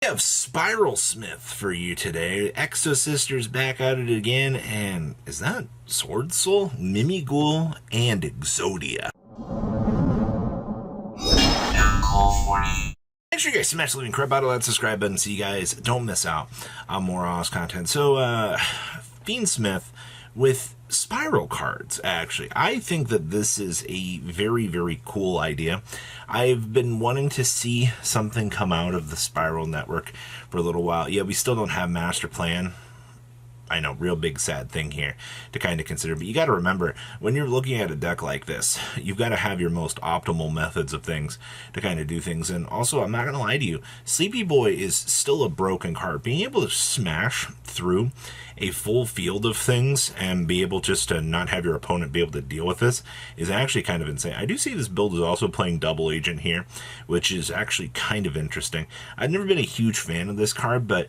We have Spyral Smith for you today. Exosister's back at it again, and is that Swordsoul, Mimighoul, and Exodia? Make sure you guys smash the living crap out of that subscribe button so you guys don't miss out on more awesome content. So, fiendsmith with Spyral cards, actually. I think that this is a very, very cool idea. I've been wanting to see something come out of the Spyral network for a little while. Yeah, we still don't have master plan. I know, real big sad thing here to kind of consider. But you got to remember, when you're looking at a deck like this, you've got to have your most optimal methods of things to kind of do things. And also, I'm not going to lie to you, Sleepy Boy is still a broken card. Being able to smash through a full field of things and be able just to not have your opponent be able to deal with this is actually kind of insane. I do see this build is also playing double agent here, which is actually kind of interesting. I've never been a huge fan of this card, but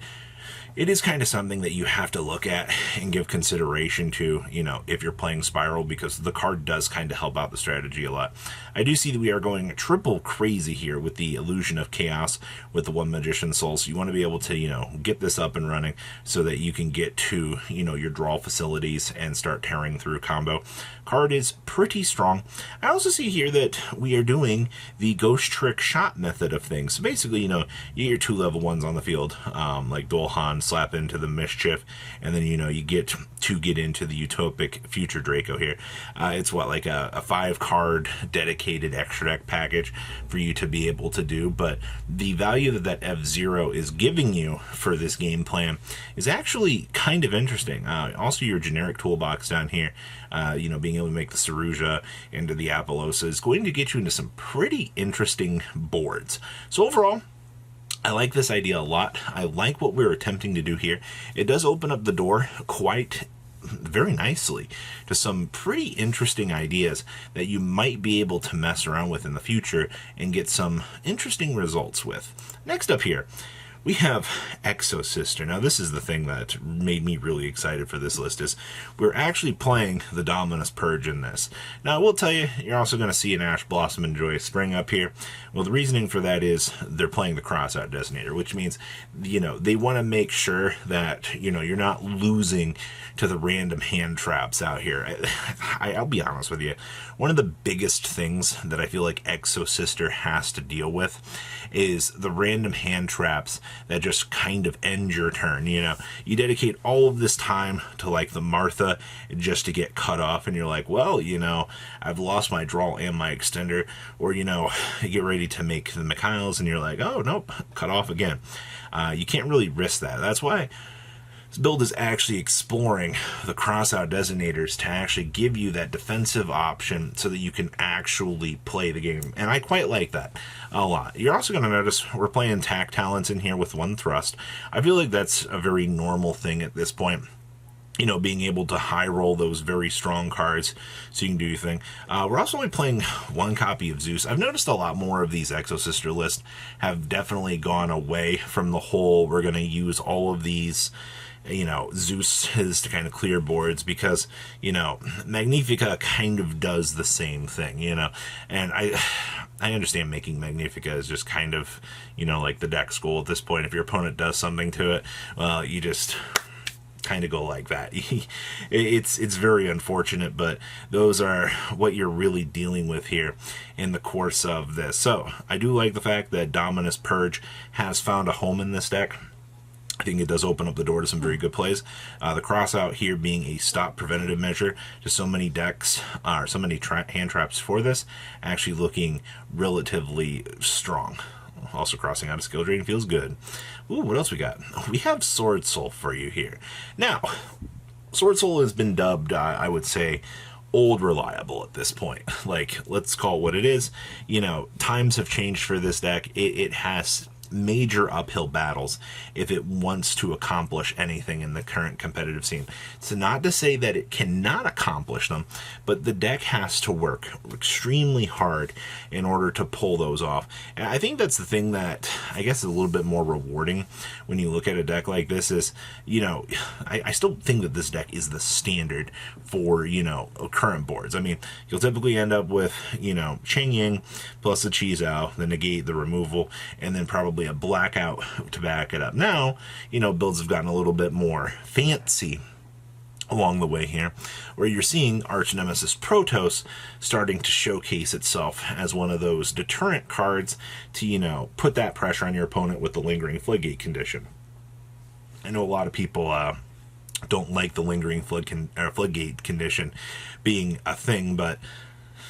it is kind of something that you have to look at and give consideration to, you know, if you're playing Spyral, because the card does kind of help out the strategy a lot. I do see that we are going triple crazy here with the Illusion of Chaos with the One Magician Soul. So you want to be able to, you know, get this up and running so that you can get to, you know, your draw facilities and start tearing through combo. Card is pretty strong. I also see here that we are doing the Ghost Trick Shot method of things. So basically, you know, you get your 2 level 1s on the field, like Dolhan, slap into the Mischief, and then, you know, you get to get into the Utopic Future Draco here. It's what, like a 5-card dedicated extra deck package for you to be able to do, but the value that F0 is giving you for this game plan is actually kind of interesting. Also, your generic toolbox down here, you know, being able to make the Saruja into the Apollosa is going to get you into some pretty interesting boards. So overall, I like this idea a lot. I like what we're attempting to do here. It does open up the door quite very nicely to some pretty interesting ideas that you might be able to mess around with in the future and get some interesting results with. Next up here, we have Exosister. Now, this is the thing that made me really excited for this list, is we're actually playing the Dominus Purge in this. Now, I will tell you, you're also going to see an Ash Blossom and Joyous Spring up here. Well, the reasoning for that is they're playing the Crossout Designator, which means, you know, they want to make sure that, you know, you're not losing to the random hand traps out here. I'll be honest with you. One of the biggest things that I feel like Exosister has to deal with is the random hand traps that just kind of end your turn. You know, you dedicate all of this time to like the Martha just to get cut off, and you're like, well, you know, I've lost my draw and my extender. Or, you know, you get ready to make the Mimighoul's and you're like, oh nope, cut off again. You can't really risk that. That's why this build is actually exploring the crossout designators to actually give you that defensive option so that you can actually play the game. And I quite like that a lot. You're also going to notice we're playing Tack Talents in here with 1 thrust. I feel like that's a very normal thing at this point. You know, being able to high roll those very strong cards so you can do your thing. We're also only playing 1 copy of Zeus. I've noticed a lot more of these Exosister lists have definitely gone away from the whole, we're going to use all of these, you know, Zeus is to kind of clear boards, because, you know, Magnifica kind of does the same thing, you know, and I understand making Magnifica is just kind of, you know, like the deck school at this point. If your opponent does something to it, well, you just kind of go like that. It's very unfortunate, but those are what you're really dealing with here in the course of this. So I do like the fact that Dominus Purge has found a home in this deck. I think it does open up the door to some very good plays. The crossout here being a stop preventative measure to so many decks, or so many hand traps for this, actually looking relatively strong. Also, crossing out a skill drain feels good. Ooh, what else we got? We have Swordsoul for you here. Now, Swordsoul has been dubbed, I would say, old reliable at this point. Like, let's call it what it is. You know, times have changed for this deck. It has major uphill battles if it wants to accomplish anything in the current competitive scene. So not to say that it cannot accomplish them, but the deck has to work extremely hard in order to pull those off. And I think that's the thing that I guess is a little bit more rewarding when you look at a deck like this is, you know, I still think that this deck is the standard for, you know, current boards. I mean, you'll typically end up with, you know, Cheng Ying plus the Cheese Owl, the negate, the removal, and then probably probably a blackout to back it up. Now, builds have gotten a little bit more fancy along the way here, where you're seeing Arch Nemesis Protoss starting to showcase itself as one of those deterrent cards to, put that pressure on your opponent with the lingering floodgate condition. I know a lot of people don't like the lingering floodgate condition being a thing, but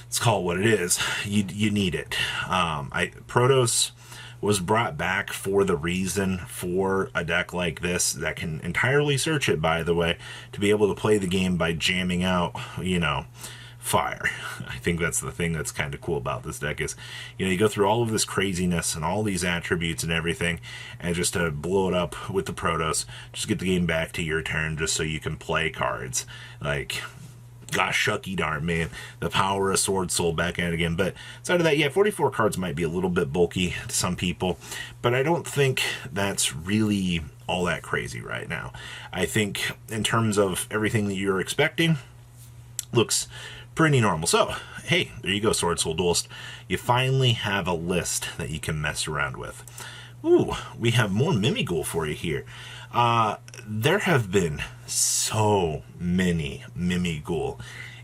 let's call it what it is. You need it. Protoss was brought back for the reason for a deck like this that can entirely search it, by the way, to be able to play the game by jamming out, fire. I think that's the thing that's kind of cool about this deck is, you go through all of this craziness and all these attributes and everything, and just to blow it up with the Protoss, just get the game back to your turn just so you can play cards. Like, gosh shucky darn, man. The power of Swordsoul back at it again. But outside of that, yeah, 44 cards might be a little bit bulky to some people, but I don't think that's really all that crazy right now. I think in terms of everything that you're expecting, looks pretty normal. So, hey, there you go, Swordsoul Duelist. You finally have a list that you can mess around with. Ooh, we have more Mimighoul for you here. There have been so many Mimighoul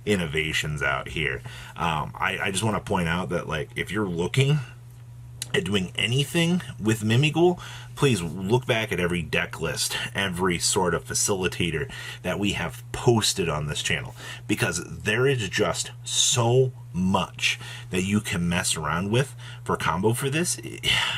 innovations out here. I just want to point out that, like, if you're looking at doing anything with Mimighoul, please look back at every deck list, every sort of facilitator that we have posted on this channel, because there is just so much that you can mess around with for combo for this.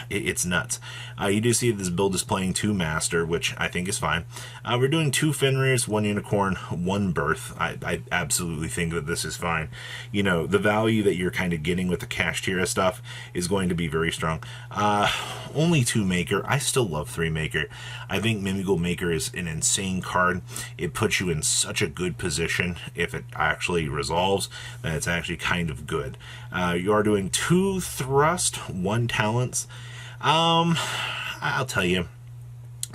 It's nuts. You do see this build is playing 2 Master, which I think is fine. We're doing 2 Fenrirs, 1 Unicorn, 1 Birth. I absolutely think that this is fine. The value that you're kind of getting with the Kashtira stuff is going to be very strong. Only 2 Maker. I still love 3 Maker. I think Mimighoul Maker is an insane card. It puts you in such a good position if it actually resolves, that it's actually kind of good. You are doing 2 Thrust, 1 Talents. I'll tell you,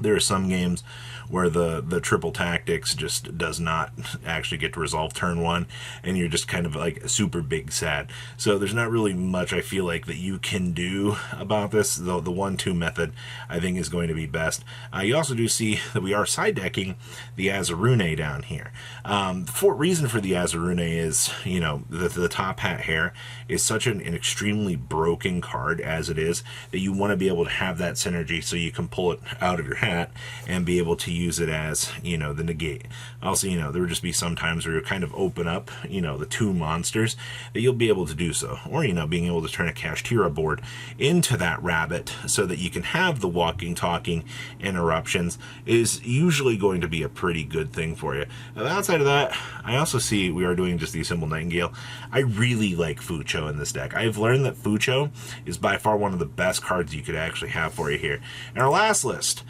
there are some games where the triple tactics just does not actually get to resolve turn 1, and you're just kind of like super big sad. So there's not really much I feel like that you can do about this. The 1-2 method I think is going to be best. You also do see that we are side decking the Azarune down here. The reason for the Azarune is, the top hat hair is such an extremely broken card as it is, that you want to be able to have that synergy so you can pull it out of your hat and be able to use it as, the negate. Also, there would just be some times where you kind of open up, the 2 monsters, that you'll be able to do so. Or, being able to turn a Kashtira board into that rabbit so that you can have the walking, talking interruptions is usually going to be a pretty good thing for you. Outside of that, I also see we are doing just the Symbol Nightingale. I really like Fucho in this deck. I've learned that Fucho is by far one of the best cards you could actually have for you here. And our last list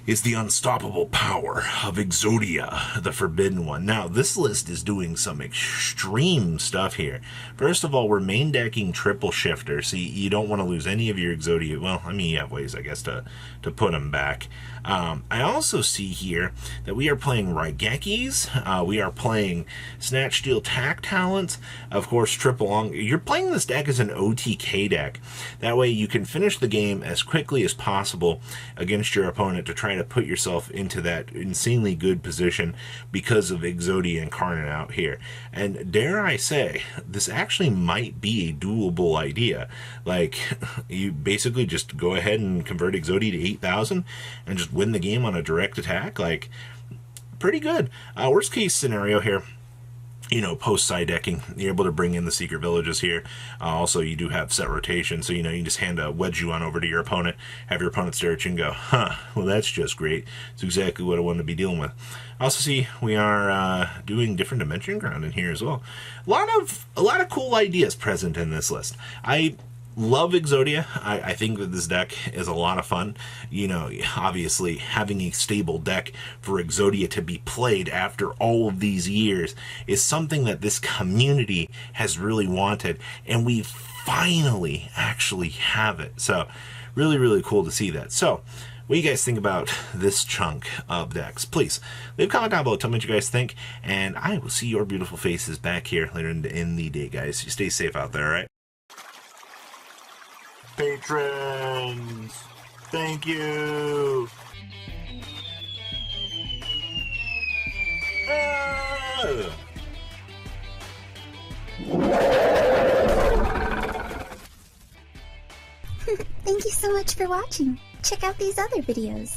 is the unstoppable power of Exodia, the Forbidden One. Now, this list is doing some extreme stuff here. First of all, we're main decking Triple Shifter, so you don't want to lose any of your Exodia. Well, I mean, you have ways, I guess, to put them back. I also see here that we are playing Raigekis, we are playing Snatch Steel Tack Talents, of course, Triple Long. You're playing this deck as an OTK deck. That way you can finish the game as quickly as possible against your opponent to try to put yourself into that insanely good position because of Exodia Incarnate out here. And dare I say, this actually might be a doable idea. Like, you basically just go ahead and convert Exodia to 8,000 and just win the game on a direct attack. Like, pretty good. Worst case scenario here, post side decking, you're able to bring in the secret villages here. Also, you do have set rotation, so you can just hand a Wedge-U-On over to your opponent, have your opponent stare at you and go, huh, well, that's just great. It's exactly what I wanted to be dealing with. Also see we are doing different dimension ground in here as well. A lot of cool ideas present in this list. I love Exodia. I think that this deck is a lot of fun. Obviously having a stable deck for Exodia to be played after all of these years is something that this community has really wanted, and we finally actually have it. So really, really cool to see that. So what do you guys think about this chunk of decks? Please leave a comment down below. Tell me what you guys think, and I will see your beautiful faces back here later in the day, guys. You stay safe out there, all right? Patrons! Thank you. Thank you so much for watching. Check out these other videos.